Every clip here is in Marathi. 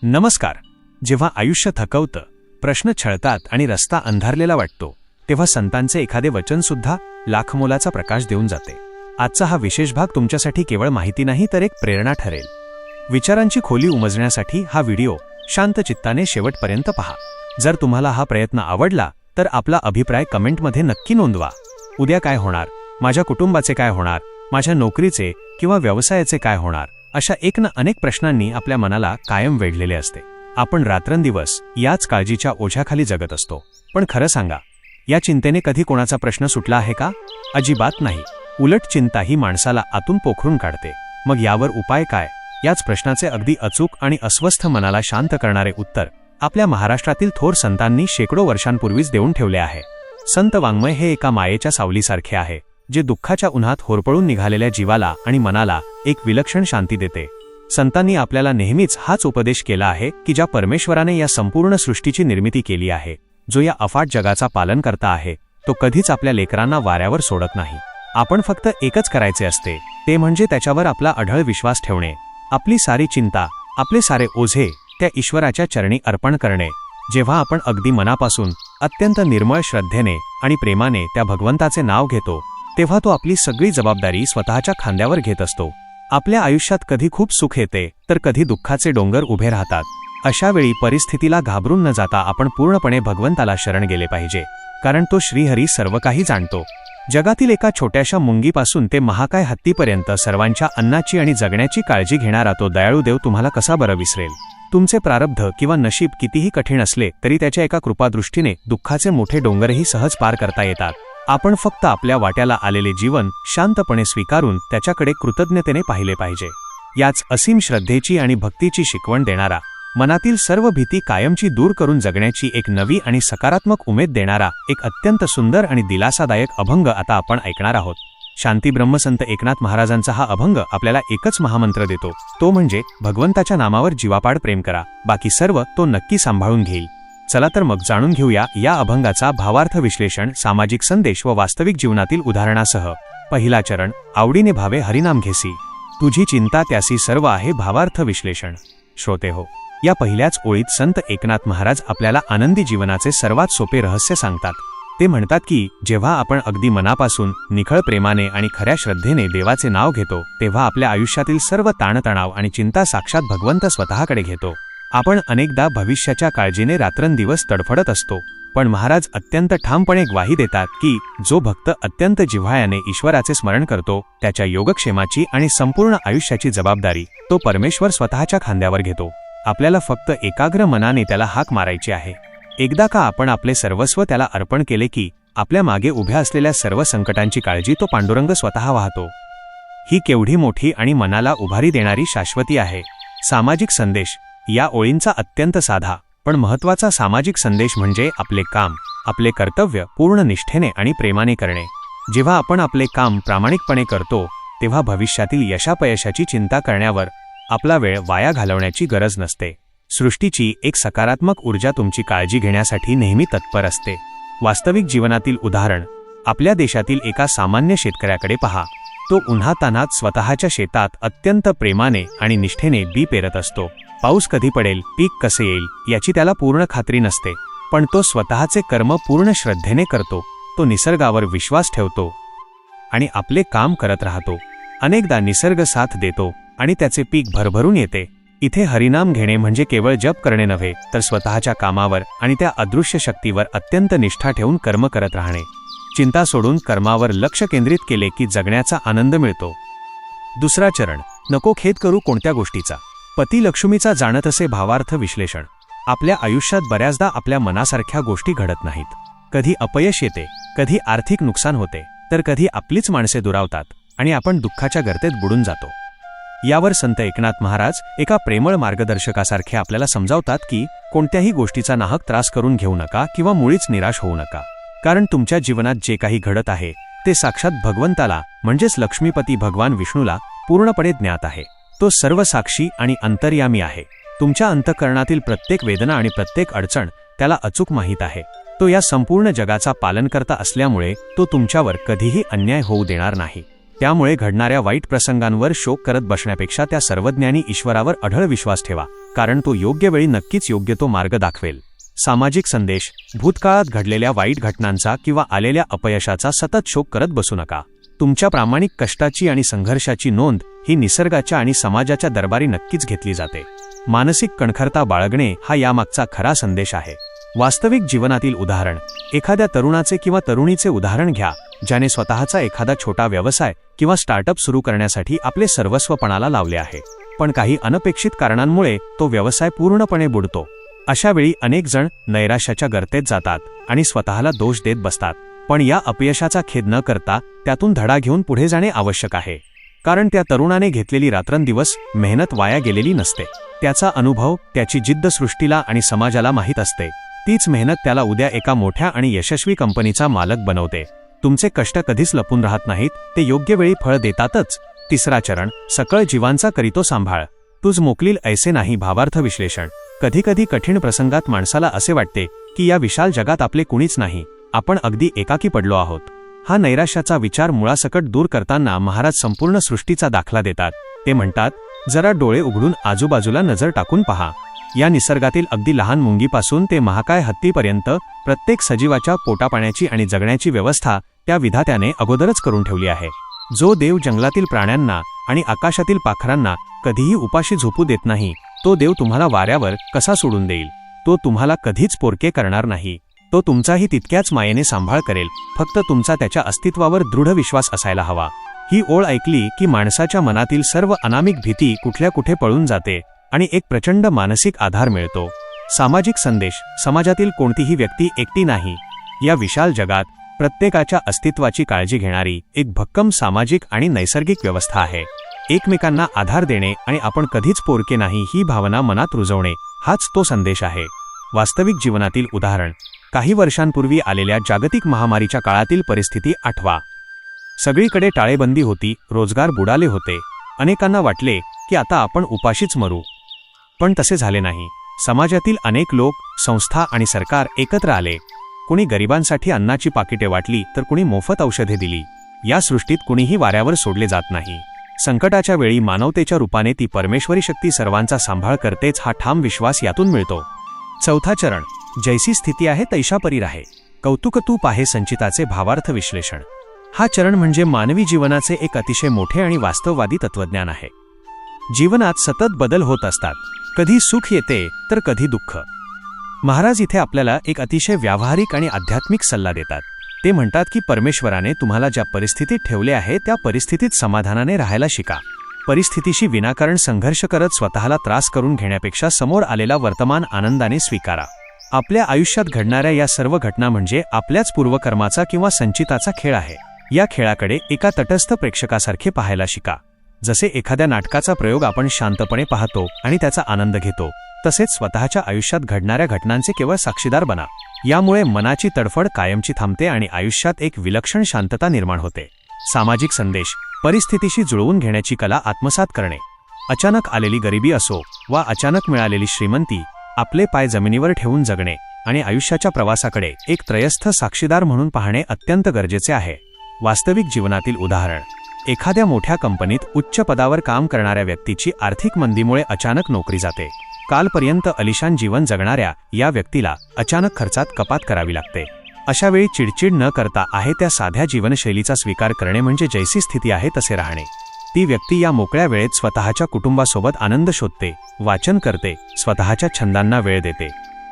नमस्कार. जेव्हा आयुष्य थकवतं, प्रश्न छळतात आणि रस्ता अंधारलेला वाटतो, तेव्हा संतांचे एखादे वचन सुद्धा लाखमोलाचा प्रकाश देऊन जाते. आजचा हा विशेष भाग तुमच्यासाठी केवळ माहिती नाही तर एक प्रेरणा ठरेल. विचारांची खोली उमजण्यासाठी हा व्हिडिओ शांत चित्ताने शेवटपर्यंत पहा. जर तुम्हाला हा प्रयत्न आवडला तर आपला अभिप्राय कमेंटमध्ये नक्की नोंदवा. उद्या काय होणार, माझ्या कुटुंबाचे काय होणार, माझ्या नोकरीचे किंवा व्यवसायाचे काय होणार, अशा एक ना अनेक प्रश्नांनी आपल्या मनाला कायम वेढलेले असते. आपण रात्रंदिवस याच काळजीच्या ओझ्याखाली जगत असतो. पण खरं सांगा, या चिंतेने कधी कोणाचा प्रश्न सुटला आहे का? अजिबात नाही. उलट चिंता ही माणसाला आतून पोखरून काढते. मग यावर उपाय काय? याच प्रश्नाचे अगदी अचूक आणि अस्वस्थ मनाला शांत करणारे उत्तर आपल्या महाराष्ट्रातील थोर संतांनी शेकडो वर्षांपूर्वीच देऊन ठेवले आहे. संत वाङ्मय हे एका मायेच्या सावलीसारखे आहे, जे दुःखाच्या उन्हात होरपळून निघालेल्या जीवाला आणि मनाला एक विलक्षण शांती देते. संतांनी आपल्याला नेहमीच हाच उपदेश केला आहे की ज्या परमेश्वराने या संपूर्ण सृष्टीची निर्मिती केली आहे, जो या अफाट जगाचा पालन करता आहे, तो कधीच आपल्या लेकरांना वाऱ्यावर सोडत नाही. आपण फक्त एकच करायचे असते, ते म्हणजे त्याच्यावर आपला अढळ विश्वास ठेवणे. आपली सारी चिंता, आपले सारे ओझे त्या ईश्वराच्या चरणी अर्पण करणे. जेव्हा आपण अगदी मनापासून अत्यंत निर्मळ श्रद्धेने आणि प्रेमाने त्या भगवंताचे नाव घेतो, तेव्हा तो आपली सगळी जबाबदारी स्वतःच्या खांद्यावर घेत असतो. आपल्या आयुष्यात कधी खूप सुख येते तर कधी दुःखाचे डोंगर उभे राहतात. अशा वेळी परिस्थितीला घाबरून न जाता आपण पूर्णपणे भगवंताला शरण गेले पाहिजे, कारण तो श्रीहरी सर्व काही जाणतो. जगातील एका छोट्याशा मुंगीपासून ते महाकाय हत्तीपर्यंत सर्वांच्या अन्नाची आणि जगण्याची काळजी घेणारा तो दयाळू देव तुम्हाला कसा बरं विसरेल? तुमचे प्रारब्ध किंवा नशीब कितीही कठीण असले तरी त्याच्या एका कृपादृष्टीने दुःखाचे मोठे डोंगरही सहज पार करता येतात. आपण फक्त आपल्या वाट्याला आलेले जीवन शांतपणे स्वीकारून त्याच्याकडे कृतज्ञतेने पाहिले पाहिजे. याच असीम श्रद्धेची आणि भक्तीची शिकवण देणारा, मनातील सर्व भीती कायमची दूर करून जगण्याची एक नवी आणि सकारात्मक उमेद देणारा एक अत्यंत सुंदर आणि दिलासादायक अभंग आता आपण ऐकणार आहोत. शांती ब्रह्मसंत एकनाथ महाराजांचा हा अभंग आपल्याला एकच महामंत्र देतो, तो म्हणजे भगवंताच्या नामावर जीवापाड प्रेम करा, बाकी सर्व तो नक्की सांभाळून घेईल. चला तर मग जाणून घेऊया या अभंगाचा भावार्थ विश्लेषण, सामाजिक संदेश व वास्तविक जीवनातील उदाहरणासह. पहिला चरण, आवडीने भावे हरिनाम घेसी, तुझी चिंता त्यासी सर्व आहे. भावार्थ विश्लेषण. श्रोते हो, या पहिल्याच ओळीत संत एकनाथ महाराज आपल्याला आनंदी जीवनाचे सर्वात सोपे रहस्य सांगतात. ते म्हणतात की जेव्हा आपण अगदी मनापासून निखळ प्रेमाने आणि खऱ्या श्रद्धेने देवाचे नाव घेतो, तेव्हा आपल्या आयुष्यातील सर्व ताणतणाव आणि चिंता साक्षात भगवंत स्वतःकडे घेतो. आपण अनेकदा भविष्याच्या काळजीने रात्रंदिवस तडफडत असतो, पण महाराज अत्यंत ठामपणे ग्वाही देतात की जो भक्त अत्यंत जिव्हाळ्याने ईश्वराचे स्मरण करतो, त्याच्या योगक्षेमाची आणि संपूर्ण आयुष्याची जबाबदारी तो परमेश्वर स्वतःच्या खांद्यावर घेतो. आपल्याला फक्त एकाग्र मनाने त्याला हाक मारायची आहे. एकदा का आपण आपले सर्वस्व त्याला अर्पण केले की आपल्या मागे उभ्या असलेल्या सर्व संकटांची काळजी तो पांडुरंग स्वतः वाहतो. ही केवढी मोठी आणि मनाला उभारी देणारी शाश्वती आहे. सामाजिक संदेश. या ओळींचा अत्यंत साधा पण महत्त्वाचा सामाजिक संदेश म्हणजे आपले काम, आपले कर्तव्य पूर्ण निष्ठेने आणि प्रेमाने करणे. जेव्हा आपण आपले काम प्रामाणिकपणे करतो, तेव्हा भविष्यातील यशापयशाची चिंता करण्यावर आपला वेळ वाया घालवण्याची गरज नसते. सृष्टीची एक सकारात्मक ऊर्जा तुमची काळजी घेण्यासाठी नेहमी तत्पर असते. वास्तविक जीवनातील उदाहरण, आपल्या देशातील एका सामान्य शेतकऱ्याकडे पहा. तो उन्हातान्हात स्वतःच्या शेतात अत्यंत प्रेमाने आणि निष्ठेने बी पेरत असतो. पाऊस कधी पडेल, पीक कसे येईल याची त्याला पूर्ण खात्री नसते, पण तो स्वतःचे कर्म पूर्ण श्रद्धेने करतो. तो निसर्गावर विश्वास ठेवतो आणि आपले काम करत राहतो. अनेकदा निसर्ग साथ देतो आणि त्याचे पीक भरभरून येते. इथे हरिनाम घेणे म्हणजे केवळ जप करणे नव्हे, तर स्वतःच्या कामावर आणि त्या अदृश्य शक्तीवर अत्यंत निष्ठा ठेवून कर्म करत राहणे. चिंता सोडून कर्मावर लक्ष केंद्रित केले की जगण्याचा आनंद मिळतो. दुसरा चरण, नको खेद करू कोणत्या गोष्टीचा. पती लक्ष्मीचा जाणत असे. भावार्थ विश्लेषण. आपल्या आयुष्यात बऱ्याचदा आपल्या मनासारख्या गोष्टी घडत नाहीत. कधी अपयश येते, कधी आर्थिक नुकसान होते, तर कधी आपलीच माणसे दुरावतात आणि आपण दुःखाच्या गर्तेत बुडून जातो. यावर संत एकनाथ महाराज एका प्रेमळ मार्गदर्शकासारखे आपल्याला समजावतात की कोणत्याही गोष्टीचा नाहक त्रास करून घेऊ नका किंवा मुळीच निराश होऊ नका, कारण तुमच्या जीवनात जे काही घडत आहे ते साक्षात भगवंताला म्हणजेच लक्ष्मीपती भगवान विष्णूला पूर्णपणे ज्ञात आहे. तो सर्व साक्षी आणि अंतर्यामी आहे. तुमच्या अंतःकरणातील प्रत्येक वेदना आणि प्रत्येक अडचण त्याला अचूक माहीत आहे. तो या संपूर्ण जगाचा पालनकर्ता असल्यामुळे तो तुमच्यावर कधीही अन्याय होऊ देणार नाही. त्यामुळे घडणाऱ्या वाईट प्रसंगांवर शोक करत बसण्यापेक्षा त्या सर्वज्ञानी ईश्वरावर अढळ विश्वास ठेवा, कारण तो योग्य वेळी नक्कीच योग्य तो मार्ग दाखवेल. सामाजिक संदेश. भूतकाळात घडलेल्या वाईट घटनांचा किंवा आलेल्या अपयशाचा सतत शोक करत बसू नका. तुमच्या प्रामाणिक कष्टाची आणि संघर्षाची नोंद ही निसर्गाच्या आणि समाजाच्या दरबारी नक्कीच घेतली जाते. मानसिक कणखरता बाळगणे हा यामागचा खरा संदेश आहे. वास्तविक जीवनातील उदाहरण. एखाद्या तरुणाचे किंवा तरुणीचे उदाहरण घ्या, ज्याने स्वतःचा एखादा छोटा व्यवसाय किंवा स्टार्टअप सुरू करण्यासाठी आपले सर्वस्व पणाला लावले आहे, पण काही अनपेक्षित कारणांमुळे तो व्यवसाय पूर्णपणे बुडतो. अशावेळी अनेक जण नैराश्याच्या गर्तेत जातात आणि स्वतःला दोष देत बसतात. पण या अपयशाचा खेद न करता त्यातून धडा घेऊन पुढे जाणे आवश्यक आहे, कारण त्या तरुणाने घेतलेली रात्रंदिवस मेहनत वाया गेलेली नसते. त्याचा अनुभव, त्याची जिद्द सृष्टीला आणि समाजाला माहीत असते. तीच मेहनत त्याला उद्या एका मोठ्या आणि यशस्वी कंपनीचा मालक बनवते. तुमचे कष्ट कधीच लपून राहत नाहीत, ते योग्य वेळी फळ देतातच. तिसरा चरण. सकळ जीवांचा करीतो सांभाळ. तुझ मोकलील ऐसे नाही. भावार्थ विश्लेषण. कधीकधी कठीण प्रसंगात माणसाला असे वाटते की या विशाल जगात आपले कुणीच नाही, आपण अगदी एकाकी पडलो आहोत. हा नैराश्याचा विचार मुळासकट दूर करताना महाराज संपूर्ण सृष्टीचा दाखला देतात. ते म्हणतात, जरा डोळे उघडून आजूबाजूला नजर टाकून पहा. या निसर्गातील अगदी लहान मुंगीपासून ते महाकाय हत्तीपर्यंत प्रत्येक सजीवाच्या पोटापाण्याची आणि जगण्याची व्यवस्था त्या विधात्याने अगोदरच करून ठेवली आहे. जो देव जंगलातील प्राण्यांना आणि आकाशातील पाखरांना कधीही उपाशी झोपू देत नाही, तो देव तुम्हाला वाऱ्यावर कसा सोडून देईल? तो तुम्हाला कधीच पोरके करणार नाही. तो तुमचाही तितक्याच मायेने सांभाळ करेल, फक्त तुमचा त्याच्या अस्तित्वावर दृढ विश्वास असायला हवा. ही ओळ ऐकली की माणसाच्या मनातील सर्व अनामिक भीती कुठल्या कुठे पळून जाते आणि एक प्रचंड मानसिक आधार मिळतो. सामाजिक संदेश. समाजातील कोणतीही व्यक्ती एकटी नाही. या विशाल जगात प्रत्येकाच्या अस्तित्वाची काळजी घेणारी एक भक्कम सामाजिक आणि नैसर्गिक व्यवस्था आहे. एकमेकांना आधार देणे आणि आपण कधीच पोरके नाही ही भावना मनात रुजवणे, हाच तो संदेश आहे. वास्तविक जीवनातील उदाहरण. काही वर्षांपूर्वी आलेल्या जागतिक महामारीच्या काळातील परिस्थिती आठवा. सगळीकडे टाळेबंदी होती, रोजगार बुडाले होते. अनेकांना वाटले की आता आपण उपाशीच मरू, पण तसे झाले नाही. समाजातील अनेक लोक, संस्था आणि सरकार एकत्र आले. कुणी गरिबांसाठी अन्नाची पाकिटे वाटली, तर कुणी मोफत औषधे दिली. या सृष्टीत कुणीही वाऱ्यावर सोडले जात नाही. संकटाच्या वेळी मानवतेच्या रूपाने ती परमेश्वरी शक्ती सर्वांचा सांभाळ करतेच, हा ठाम विश्वास यातून मिळतो. चौथा चरण. जैसी स्थिती आहे तैशा परी राहे. कौतुकतूप आहे संचिताचे. भावार्थ विश्लेषण. हा चरण म्हणजे मानवी जीवनाचे एक अतिशय मोठे आणि वास्तववादी तत्वज्ञान आहे. जीवनात सतत बदल होत असतात. कधी सुख येते तर कधी दुःख. महाराज इथे आपल्याला एक अतिशय व्यावहारिक आणि आध्यात्मिक सल्ला देतात. ते म्हणतात की परमेश्वराने तुम्हाला ज्या परिस्थितीत ठेवले आहे त्या परिस्थितीत समाधानाने राहायला शिका. परिस्थितीशी विनाकारण संघर्ष करत स्वतःला त्रास करून घेण्यापेक्षा समोर आलेला वर्तमान आनंदाने स्वीकारा. आपल्या आयुष्यात घडणाऱ्या या सर्व घटना म्हणजे आपल्याच पूर्वकर्माचा किंवा संचिताचा खेळ आहे. या खेळाकडे एका तटस्थ प्रेक्षकासारखे पाहायला शिका. जसे एखाद्या नाटकाचा प्रयोग आपण शांतपणे पाहतो आणि त्याचा आनंद घेतो, तसेच स्वतःच्या आयुष्यात घडणाऱ्या घटनांचे केवळ साक्षीदार बना. यामुळे मनाची तडफड कायमची थांबते आणि आयुष्यात एक विलक्षण शांतता निर्माण होते. सामाजिक संदेश. परिस्थितीशी जुळवून घेण्याची कला आत्मसात करणे. अचानक आलेली गरिबी असो वा अचानक मिळालेली श्रीमंती, आपले पाय जमिनीवर ठेवून जगणे आणि आयुष्याच्या प्रवासाकडे एक त्रयस्थ साक्षीदार म्हणून पाहणे अत्यंत गरजेचे आहे. वास्तविक जीवनातील उदाहरण. एखाद्या मोठ्या कंपनीत उच्च पदावर काम करणाऱ्या व्यक्तीची आर्थिक मंदीमुळे अचानक नोकरी जाते. कालपर्यंत अलिशान जीवन जगणाऱ्या या व्यक्तीला अचानक खर्चात कपात करावी लागते. अशावेळी चिडचिड न करता आहे त्या साध्या जीवनशैलीचा स्वीकार करणे म्हणजे जैसी स्थिती आहे तसे राहणे. ती व्यक्ती या मोकळ्या वेळेत स्वतःच्या कुटुंबासोबत आनंद शोधते, वाचन करते, स्वतःच्या छंदांना वेळ देते.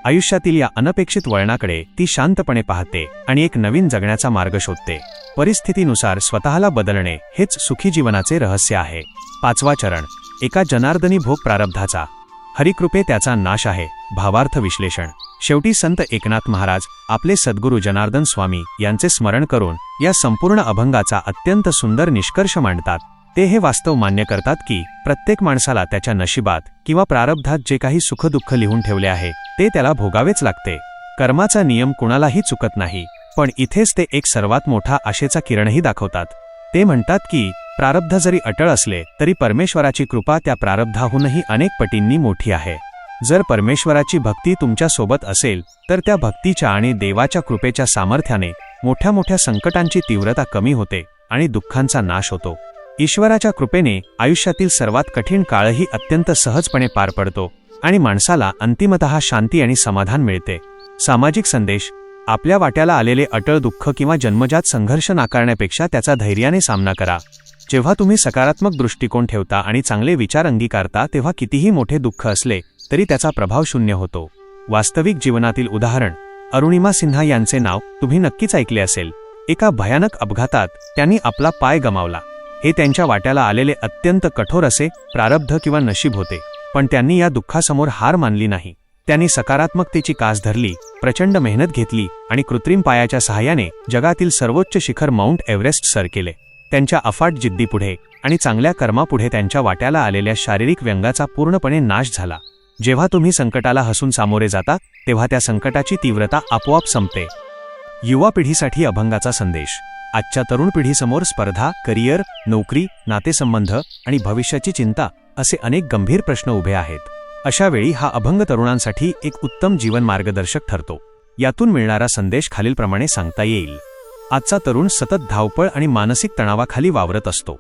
आयुष्यातील या अनपेक्षित वळणाकडे ती शांतपणे पाहते आणि एक नवीन जगण्याचा मार्ग शोधते. परिस्थितीनुसार स्वतःला बदलणे हेच सुखी जीवनाचे रहस्य आहे. पाचवा चरण. एका जनार्दनी भोग प्रारब्धाचा. हरिकृपे त्याचा नाश आहे. भावार्थ विश्लेषण. शेवटी संत एकनाथ महाराज आपले सद्गुरू जनार्दन स्वामी यांचे स्मरण करून या संपूर्ण अभंगाचा अत्यंत सुंदर निष्कर्ष मांडतात. ते हे वास्तव मान्य करतात की प्रत्येक माणसाला त्याच्या नशिबात किंवा प्रारब्धात जे काही सुखदुःख लिहून ठेवले आहे ते त्याला भोगावेच लागते. कर्माचा नियम कुणालाही चुकत नाही, पण इथेच ते एक सर्वात मोठा आशेचा किरणही दाखवतात. ते म्हणतात की प्रारब्ध जरी अटळ असले तरी परमेश्वराची कृपा त्या प्रारब्धाहूनही अनेक पटींनी मोठी आहे. जर परमेश्वराची भक्ती तुमच्या सोबत असेल तर त्या भक्तीच्या आणि देवाच्या कृपेच्या सामर्थ्याने मोठ्या मोठ्या संकटांची तीव्रता कमी होते आणि दुःखांचा नाश होतो. ईश्वराच्या कृपेने आयुष्यातील सर्वात कठीण काळही अत्यंत सहजपणे पार पडतो आणि माणसाला अंतिमतः शांती आणि समाधान मिळते. सामाजिक संदेश: आपल्या वाट्याला आलेले अटळ दुःख किंवा जन्मजात संघर्ष नाकारण्यापेक्षा त्याचा धैर्याने सामना करा. जेव्हा तुम्ही सकारात्मक दृष्टिकोन ठेवता आणि चांगले विचार अंगीकारता तेव्हा कितीही मोठे दुःख असले तरी त्याचा प्रभाव शून्य होतो. वास्तविक जीवनातील उदाहरण: अरुणिमा सिन्हा यांचे नाव तुम्ही नक्कीच ऐकले असेल. एका भयानक अपघातात त्यांनी आपला पाय गमावला. हे त्यांच्या वाट्याला आलेले अत्यंत कठोर असे प्रारब्ध किंवा नशीब होते, पण त्यांनी या दुःखासमोर हार मानली नाही. त्यांनी सकारात्मकतेची कास धरली, प्रचंड मेहनत घेतली आणि कृत्रिम पायाच्या सहाय्याने जगातील सर्वोच्च शिखर माउंट एव्हरेस्ट सर केले. त्यांच्या अफाट जिद्दीपुढे आणि चांगल्या कर्मापुढे त्यांच्या वाट्याला आलेल्या शारीरिक व्यंगाचा पूर्णपणे नाश झाला. जेव्हा तुम्ही संकटाला हसून सामोरे जाता तेव्हा त्या संकटाची तीव्रता आपोआप संपते. युवा पिढीसाठी अभंगाचा संदेश: आजच्या तरुण पिढीसमोर स्पर्धा, करिअर, नोकरी, नातेसंबंध आणि भविष्याची चिंता असे अनेक गंभीर प्रश्न उभे आहेत. अशा वेळी हा अभंग तरुणांसाठी एक उत्तम जीवन मार्गदर्शक ठरतो. यातून मिळणारा संदेश खालीलप्रमाणे सांगता येईल. आजचा तरुण सतत धावपळ आणि मानसिक तणावाखाली वावरत असतो.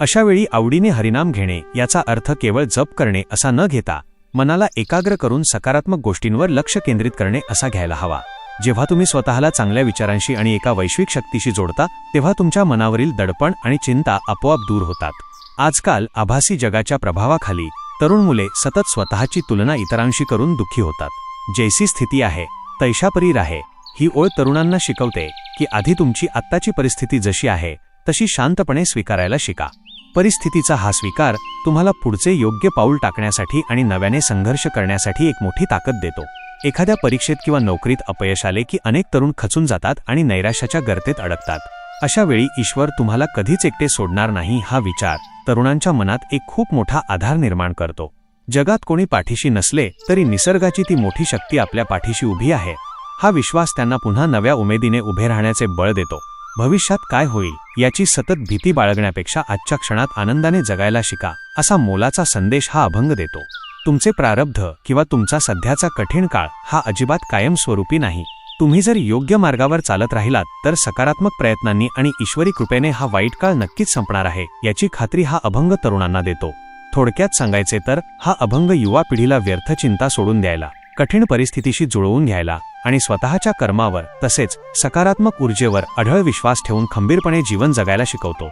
अशावेळी आवडीने हरिनाम घेणे याचा अर्थ केवळ जप करणे असा न घेता मनाला एकाग्र करून सकारात्मक गोष्टींवर लक्ष केंद्रित करणे असा घ्यायला हवा. जेव्हा तुम्ही स्वतःला चांगल्या विचारांशी आणि एका वैश्विक शक्तीशी जोडता तेव्हा तुमच्या मनावरील दडपण आणि चिंता आपोआप दूर होतात. आजकाल आभासी जगाच्या प्रभावाखाली तरुण मुले सतत स्वतःची तुलना इतरांशी करून दुःखी होतात. जैसी स्थिती आहे तैशापरी राहे ही ओळ तरुणांना शिकवते की आधी तुमची आत्ताची परिस्थिती जशी आहे तशी शांतपणे स्वीकारायला शिका. परिस्थितीचा हा स्वीकार तुम्हाला पुढचे योग्य पाऊल टाकण्यासाठी आणि नव्याने संघर्ष करण्यासाठी एक मोठी ताकद देतो. एखाद्या परीक्षेत किंवा नोकरीत अपयश आले की अनेक तरुण खचून जातात आणि नैराश्याच्या गर्तेत अडकतात. अशा वेळी ईश्वर तुम्हाला कधीच एकटे सोडणार नाही हा विचार तरुणांच्या मनात एक खूप मोठा आधार निर्माण करतो. जगात कोणी पाठीशी नसले तरी निसर्गाची ती मोठी शक्ती आपल्या पाठीशी उभी आहे. हा विश्वास त्यांना पुन्हा नव्या उमेदीने उभे राहण्याचे बळ देतो. भविष्यात काय होईल याची सतत भीती बाळगण्यापेक्षा आजच्या क्षणात आनंदाने जगायला शिका असा मोलाचा संदेश हा अभंग देतो. तुमचे प्रारब्ध किंवा तुमचा सध्याचा कठीण काळ हा अजिबात कायमस्वरूपी नाही. तुम्ही जर योग्य मार्गावर चालत राहिलात तर सकारात्मक प्रयत्नांनी आणि ईश्वरी कृपेने हा वाईट काळ नक्कीच संपणार आहे याची खात्री हा अभंग तरुणांना देतो. थोडक्यात सांगायचे तर हा अभंग युवा पिढीला व्यर्थ चिंता सोडून द्यायला, कठीण परिस्थितीशी जुळवून घ्यायला आणि स्वतःच्या कर्मावर तसेच सकारात्मक ऊर्जेवर अढळ विश्वास ठेवून खंबीरपणे जीवन जगायला शिकवतो.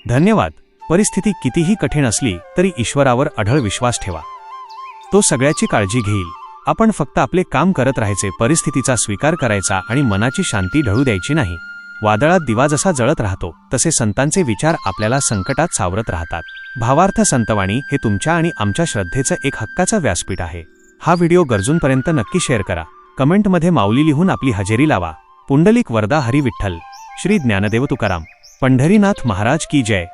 धन्यवाद. परिस्थिती कितीही कठीण असली तरी ईश्वरावर अढळ विश्वास ठेवा. तो सगळ्याची काळजी घेईल. आपण फक्त आपले काम करत राहायचे, परिस्थितीचा स्वीकार करायचा आणि मनाची शांती ढळू द्यायची नाही. वादळात दिवा जसा जळत राहतो तसे संतांचे विचार आपल्याला संकटात सावरत राहतात. भावार्थ संतवाणी हे तुमच्या आणि आमच्या श्रद्धेचं एक हक्काचं व्यासपीठ आहे. हा व्हिडिओ गरजूंपर्यंत नक्की शेअर करा. कमेंटमध्ये माऊली लिहून आपली हजेरी लावा. पुंडलिक वरदा हरी विठ्ठल. श्री ज्ञानदेव तुकाराम. पंढरीनाथ महाराज की जय.